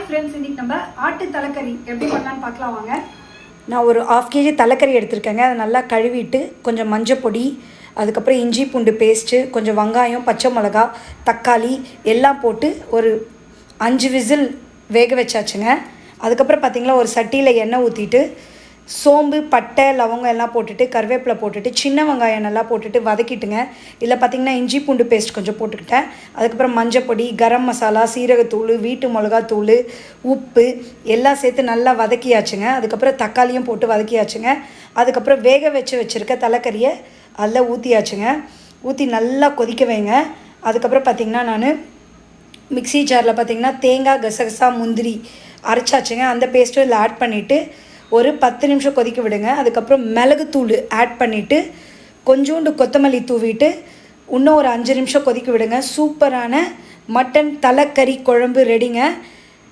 Hi friends, இன்றைக்கி நம்ம ஆட்டு தலைக்கறி எப்படி பண்ணலான்னு பார்க்கலாம் வாங்க. நான் ஒரு 1/2 kg தலைக்கறி எடுத்திருக்கேங்க. அதை நல்லா கழுவிட்டு கொஞ்சம் மஞ்சப்பொடி, அதுக்கப்புறம் இஞ்சி பூண்டு பேஸ்ட்டு, கொஞ்சம் வெங்காயம், பச்சை மிளகா, தக்காளி எல்லாம் போட்டு ஒரு 5 விசில் வேக வச்சாச்சுங்க. அதுக்கப்புறம் பார்த்திங்களா ஒரு சட்டியில் எண்ணெய் ஊற்றிட்டு சோம்பு, பட்டை, லவங்கம் எல்லாம் போட்டுட்டு கருவேப்பிலை போட்டுட்டு சின்ன வெங்காயம் நல்லா போட்டுட்டு வதக்கிட்டுங்க. இதில் பார்த்திங்கன்னா இஞ்சி பூண்டு பேஸ்ட் கொஞ்சம் போட்டுக்கிட்டேன். அதுக்கப்புறம் மஞ்சப்பொடி, கரம் மசாலா, சீரகத்தூள், வீட்டு மிளகாத்தூள், உப்பு எல்லாம் சேர்த்து நல்லா வதக்கியாச்சுங்க. அதுக்கப்புறம் தக்காளியும் போட்டு வதக்கியாச்சுங்க. அதுக்கப்புறம் வேக வச்சுருக்க தலைக்கறியை அதில் ஊற்றியாச்சுங்க. ஊற்றி நல்லா கொதிக்க வைங்க. அதுக்கப்புறம் பார்த்திங்கன்னா நான் மிக்ஸி ஜாரில் பார்த்திங்கன்னா தேங்காய், கசகசா, முந்திரி அரைச்சாச்சுங்க. அந்த பேஸ்ட்டும் இதில் ஆட் பண்ணிவிட்டு ஒரு 10 நிமிஷம் கொதிக்க விடுங்க. அதுக்கப்புறம் மிளகுத்தூள் ஆட் பண்ணிவிட்டு கொஞ்சோண்டு கொத்தமல்லி தூவிட்டு இன்னும் ஒரு 5 நிமிஷம் கொதிக்க விடுங்க. சூப்பரான மட்டன் தலைக்கறி குழம்பு ரெடிங்க.